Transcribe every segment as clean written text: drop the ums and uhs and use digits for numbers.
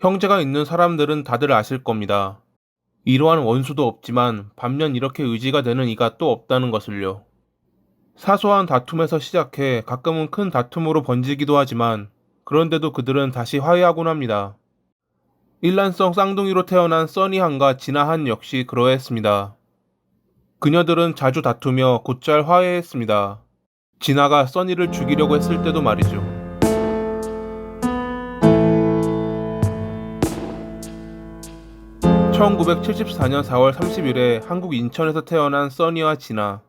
형제가 있는 사람들은 다들 아실 겁니다. 이러한 원수도 없지만 반면 이렇게 의지가 되는 이가 또 없다는 것을요. 사소한 다툼에서 시작해 가끔은 큰 다툼으로 번지기도 하지만 그런데도 그들은 다시 화해하곤 합니다. 일란성 쌍둥이로 태어난 써니한과 진아한 역시 그러했습니다. 그녀들은 자주 다투며 곧잘 화해했습니다. 진아가 써니를 죽이려고 했을 때도 말이죠. 1974년 4월 30일에 한국 인천에서 태어난 써니와 진아.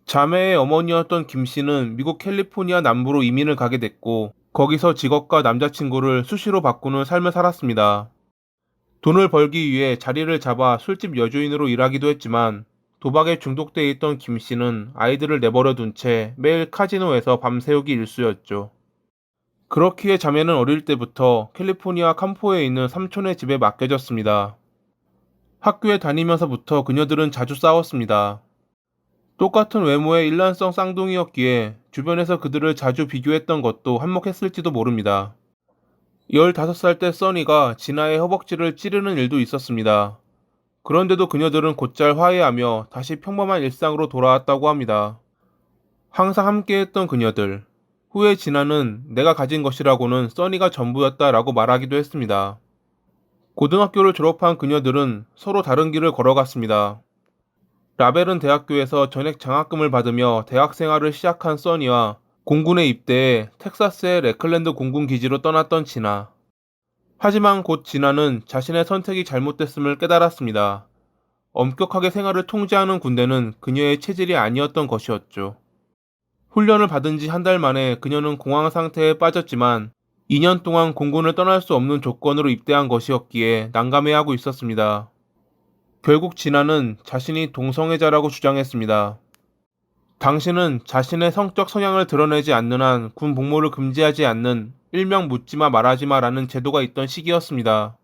자매의 어머니였던 김 씨는 미국 캘리포니아 남부로 이민을 가게 됐고, 거기서 직업과 남자친구를 수시로 바꾸는 삶을 살았습니다. 돈을 벌기 위해 자리를 잡아 술집 여주인으로 일하기도 했지만, 도박에 중독돼 있던 김 씨는 아이들을 내버려 둔 채 매일 카지노에서 밤새우기 일쑤였죠. 그렇기에 자매는 어릴 때부터 캘리포니아 캄포에 있는 삼촌의 집에 맡겨졌습니다. 학교에 다니면서부터 그녀들은 자주 싸웠습니다. 똑같은 외모의 일란성 쌍둥이였기에 주변에서 그들을 자주 비교했던 것도 한몫했을지도 모릅니다. 15살 때 써니가 진아의 허벅지를 찌르는 일도 있었습니다. 그런데도 그녀들은 곧잘 화해하며 다시 평범한 일상으로 돌아왔다고 합니다. 항상 함께했던 그녀들. 후에 진아는 내가 가진 것이라고는 써니가 전부였다라고 말하기도 했습니다. 고등학교를 졸업한 그녀들은 서로 다른 길을 걸어갔습니다. 라벨은 대학교에서 전액 장학금을 받으며 대학 생활을 시작한 써니와 공군에 입대해 텍사스의 레클랜드 공군 기지로 떠났던 진아. 하지만 곧 진아는 자신의 선택이 잘못됐음을 깨달았습니다. 엄격하게 생활을 통제하는 군대는 그녀의 체질이 아니었던 것이었죠. 훈련을 받은 지 한 달 만에 그녀는 공황 상태에 빠졌지만 2년 동안 공군을 떠날 수 없는 조건으로 입대한 것이었기에 난감해하고 있었습니다. 결국 진아는 자신이 동성애자라고 주장했습니다. 당시는 자신의 성적 성향을 드러내지 않는 한 군 복무를 금지하지 않는 일명 묻지마 말하지마라는 제도가 있던 시기였습니다.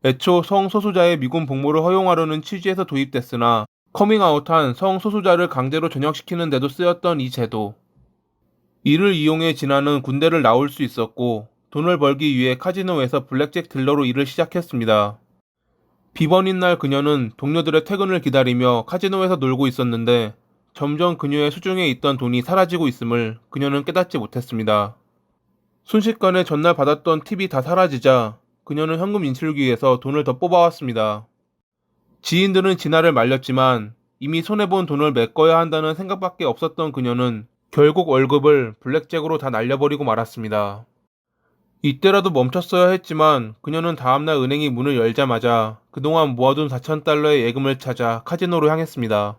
애초 성소수자의 미군 복무를 허용하려는 취지에서 도입됐으나 커밍아웃한 성소수자를 강제로 전역시키는 데도 쓰였던 이 제도. 이를 이용해 진아는 군대를 나올 수 있었고 돈을 벌기 위해 카지노에서 블랙잭 딜러로 일을 시작했습니다. 비번인 날 그녀는 동료들의 퇴근을 기다리며 카지노에서 놀고 있었는데 점점 그녀의 수중에 있던 돈이 사라지고 있음을 그녀는 깨닫지 못했습니다. 순식간에 전날 받았던 팁이 다 사라지자 그녀는 현금 인출기에서 돈을 더 뽑아왔습니다. 지인들은 진아를 말렸지만 이미 손해본 돈을 메꿔야 한다는 생각밖에 없었던 그녀는 결국 월급을 블랙잭으로 다 날려버리고 말았습니다. 이때라도 멈췄어야 했지만 그녀는 다음날 은행이 문을 열자마자 그동안 모아둔 4,000달러의 예금을 찾아 카지노로 향했습니다.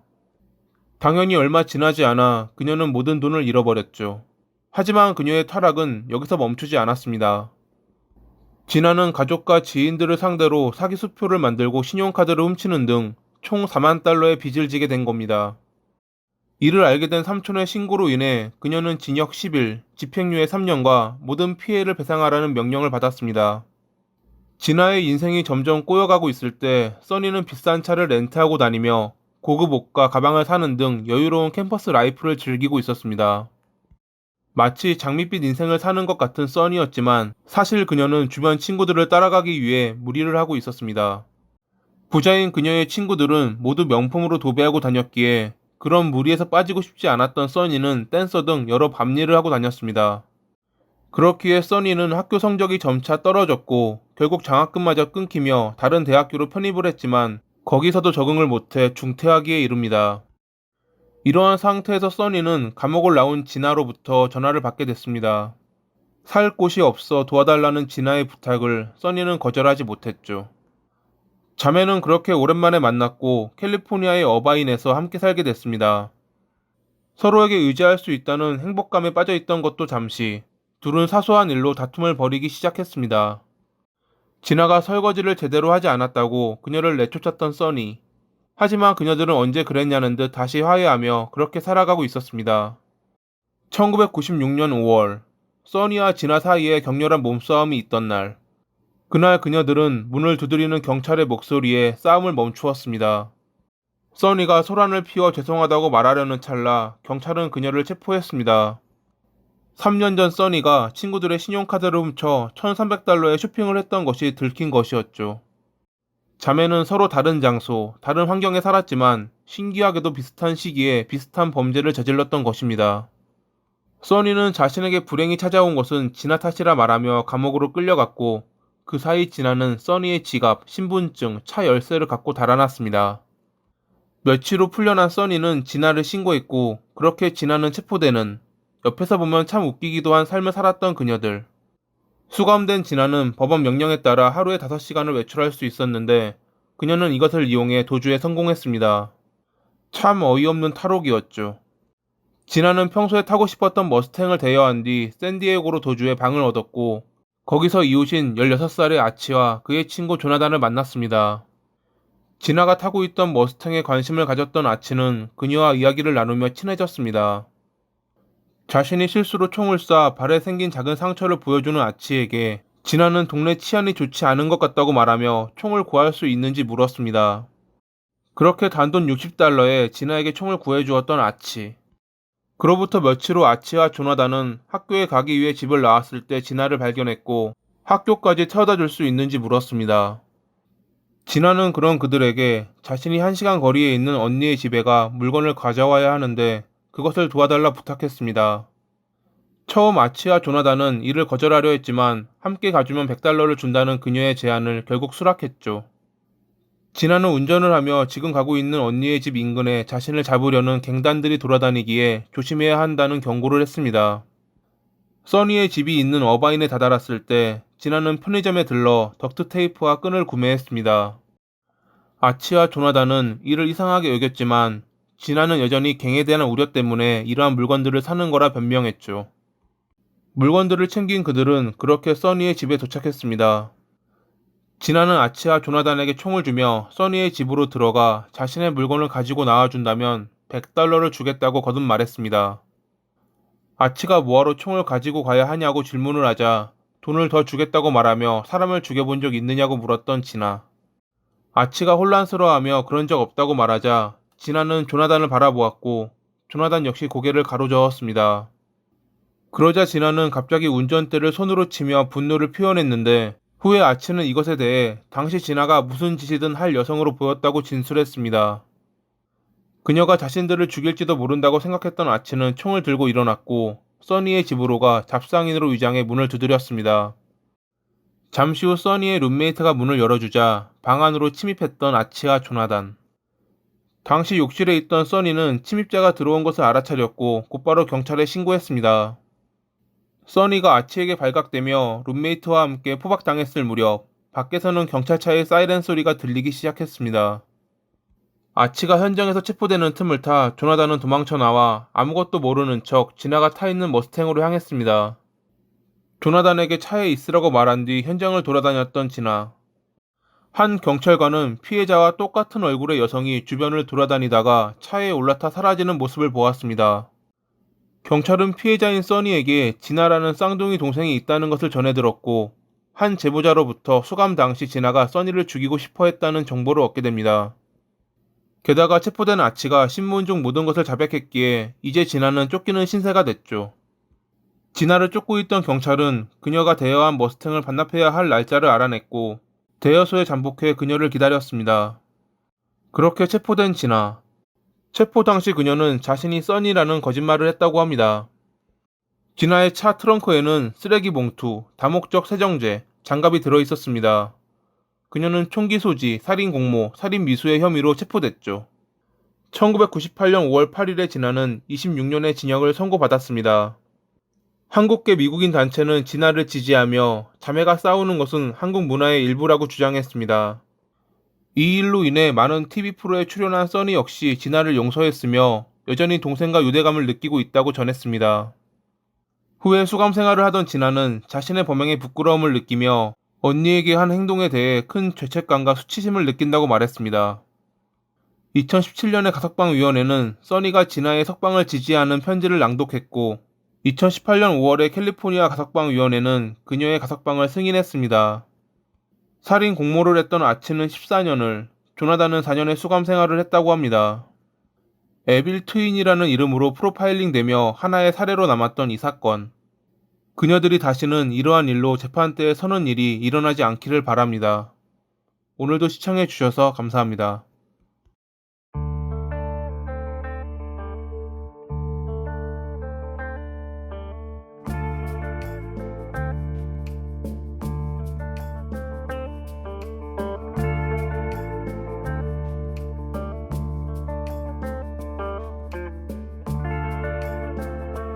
당연히 얼마 지나지 않아 그녀는 모든 돈을 잃어버렸죠. 하지만 그녀의 타락은 여기서 멈추지 않았습니다. 진아는 가족과 지인들을 상대로 사기 수표를 만들고 신용카드를 훔치는 등 총 4만 달러의 빚을 지게 된 겁니다. 이를 알게 된 삼촌의 신고로 인해 그녀는 징역 10일, 집행유예 3년과 모든 피해를 배상하라는 명령을 받았습니다. 진아의 인생이 점점 꼬여가고 있을 때 써니는 비싼 차를 렌트하고 다니며 고급 옷과 가방을 사는 등 여유로운 캠퍼스 라이프를 즐기고 있었습니다. 마치 장밋빛 인생을 사는 것 같은 써니였지만 사실 그녀는 주변 친구들을 따라가기 위해 무리를 하고 있었습니다. 부자인 그녀의 친구들은 모두 명품으로 도배하고 다녔기에 그런 무리에서 빠지고 싶지 않았던 써니는 댄서 등 여러 밤일을 하고 다녔습니다. 그렇기에 써니는 학교 성적이 점차 떨어졌고 결국 장학금마저 끊기며 다른 대학교로 편입을 했지만 거기서도 적응을 못해 중퇴하기에 이릅니다. 이러한 상태에서 써니는 감옥을 나온 진아로부터 전화를 받게 됐습니다. 살 곳이 없어 도와달라는 진아의 부탁을 써니는 거절하지 못했죠. 자매는 그렇게 오랜만에 만났고 캘리포니아의 어바인에서 함께 살게 됐습니다. 서로에게 의지할 수 있다는 행복감에 빠져 있던 것도 잠시, 둘은 사소한 일로 다툼을 벌이기 시작했습니다. 진아가 설거지를 제대로 하지 않았다고 그녀를 내쫓았던 써니. 하지만 그녀들은 언제 그랬냐는 듯 다시 화해하며 그렇게 살아가고 있었습니다. 1996년 5월, 써니와 진아 사이에 격렬한 몸싸움이 있던 날. 그날 그녀들은 문을 두드리는 경찰의 목소리에 싸움을 멈추었습니다. 써니가 소란을 피워 죄송하다고 말하려는 찰나 경찰은 그녀를 체포했습니다. 3년 전 써니가 친구들의 신용카드를 훔쳐 1,300달러에 쇼핑을 했던 것이 들킨 것이었죠. 자매는 서로 다른 장소, 다른 환경에 살았지만 신기하게도 비슷한 시기에 비슷한 범죄를 저질렀던 것입니다. 써니는 자신에게 불행이 찾아온 것은 진아 탓이라 말하며 감옥으로 끌려갔고, 그 사이 진아는 써니의 지갑, 신분증, 차 열쇠를 갖고 달아났습니다. 며칠 후 풀려난 써니는 진아를 신고했고, 그렇게 진아는 체포되는, 옆에서 보면 참 웃기기도 한 삶을 살았던 그녀들. 수감된 진아는 법원 명령에 따라 하루에 5시간을 외출할 수 있었는데, 그녀는 이것을 이용해 도주에 성공했습니다. 참 어이없는 탈옥이었죠. 진아는 평소에 타고 싶었던 머스탱을 대여한 뒤 샌디에고로 도주해 방을 얻었고, 거기서 이웃인 16살의 아치와 그의 친구 조나단을 만났습니다. 진아가 타고 있던 머스탱에 관심을 가졌던 아치는 그녀와 이야기를 나누며 친해졌습니다. 자신이 실수로 총을 쏴 발에 생긴 작은 상처를 보여주는 아치에게 진아는 동네 치안이 좋지 않은 것 같다고 말하며 총을 구할 수 있는지 물었습니다. 그렇게 단돈 60달러에 진아에게 총을 구해주었던 아치. 그로부터 며칠 후 아치와 조나단은 학교에 가기 위해 집을 나왔을 때 진아를 발견했고, 학교까지 태워다 줄 수 있는지 물었습니다. 진아는 그런 그들에게 자신이 1시간 거리에 있는 언니의 집에 가 물건을 가져와야 하는데 그것을 도와달라 부탁했습니다. 처음 아치와 조나단은 이를 거절하려 했지만 함께 가주면 100달러를 준다는 그녀의 제안을 결국 수락했죠. 진아는 운전을 하며 지금 가고 있는 언니의 집 인근에 자신을 잡으려는 갱단들이 돌아다니기에 조심해야 한다는 경고를 했습니다. 써니의 집이 있는 어바인에 다다랐을 때 진아는 편의점에 들러 덕트 테이프와 끈을 구매했습니다. 아치와 조나단은 이를 이상하게 여겼지만 진아는 여전히 갱에 대한 우려 때문에 이러한 물건들을 사는 거라 변명했죠. 물건들을 챙긴 그들은 그렇게 써니의 집에 도착했습니다. 진아는 아치와 조나단에게 총을 주며 써니의 집으로 들어가 자신의 물건을 가지고 나와준다면 100달러를 주겠다고 거듭 말했습니다. 아치가 뭐하러 총을 가지고 가야 하냐고 질문을 하자 돈을 더 주겠다고 말하며 사람을 죽여본 적 있느냐고 물었던 진아. 아치가 혼란스러워하며 그런 적 없다고 말하자 진아는 조나단을 바라보았고 조나단 역시 고개를 가로저었습니다. 그러자 진아는 갑자기 운전대를 손으로 치며 분노를 표현했는데 후에 아치는 이것에 대해 당시 진아가 무슨 짓이든 할 여성으로 보였다고 진술했습니다. 그녀가 자신들을 죽일지도 모른다고 생각했던 아치는 총을 들고 일어났고 써니의 집으로 가 잡상인으로 위장해 문을 두드렸습니다. 잠시 후 써니의 룸메이트가 문을 열어주자 방 안으로 침입했던 아치와 조나단. 당시 욕실에 있던 써니는 침입자가 들어온 것을 알아차렸고 곧바로 경찰에 신고했습니다. 써니가 아치에게 발각되며 룸메이트와 함께 포박당했을 무렵 밖에서는 경찰차의 사이렌 소리가 들리기 시작했습니다. 아치가 현장에서 체포되는 틈을 타 조나단은 도망쳐 나와 아무것도 모르는 척 진아가 타 있는 머스탱으로 향했습니다. 조나단에게 차에 있으라고 말한 뒤 현장을 돌아다녔던 진아. 한 경찰관은 피해자와 똑같은 얼굴의 여성이 주변을 돌아다니다가 차에 올라타 사라지는 모습을 보았습니다. 경찰은 피해자인 써니에게 진아라는 쌍둥이 동생이 있다는 것을 전해 들었고, 한 제보자로부터 수감 당시 진아가 써니를 죽이고 싶어 했다는 정보를 얻게 됩니다. 게다가 체포된 아치가 신문 중 모든 것을 자백했기에 이제 진아는 쫓기는 신세가 됐죠. 진아를 쫓고 있던 경찰은 그녀가 대여한 머스탱을 반납해야 할 날짜를 알아냈고 대여소에 잠복해 그녀를 기다렸습니다. 그렇게 체포된 진아. 체포 당시 그녀는 자신이 써니라는 거짓말을 했다고 합니다. 진아의 차 트렁크에는 쓰레기 봉투, 다목적 세정제, 장갑이 들어있었습니다. 그녀는 총기 소지, 살인 공모, 살인 미수의 혐의로 체포됐죠. 1998년 5월 8일에 진아는 26년의 징역을 선고받았습니다. 한국계 미국인 단체는 진아를 지지하며 자매가 싸우는 것은 한국 문화의 일부라고 주장했습니다. 이 일로 인해 많은 TV 프로에 출연한 써니 역시 진아를 용서했으며 여전히 동생과 유대감을 느끼고 있다고 전했습니다. 후에 수감 생활을 하던 진아는 자신의 범행에 부끄러움을 느끼며 언니에게 한 행동에 대해 큰 죄책감과 수치심을 느낀다고 말했습니다. 2017년의 가석방위원회는 써니가 진아의 석방을 지지하는 편지를 낭독했고 2018년 5월에 캘리포니아 가석방위원회는 그녀의 가석방을 승인했습니다. 살인 공모를 했던 아치는 14년을, 조나단은 4년의 수감 생활을 했다고 합니다. 에빌 트윈이라는 이름으로 프로파일링되며 하나의 사례로 남았던 이 사건. 그녀들이 다시는 이러한 일로 재판대에 서는 일이 일어나지 않기를 바랍니다. 오늘도 시청해 주셔서 감사합니다.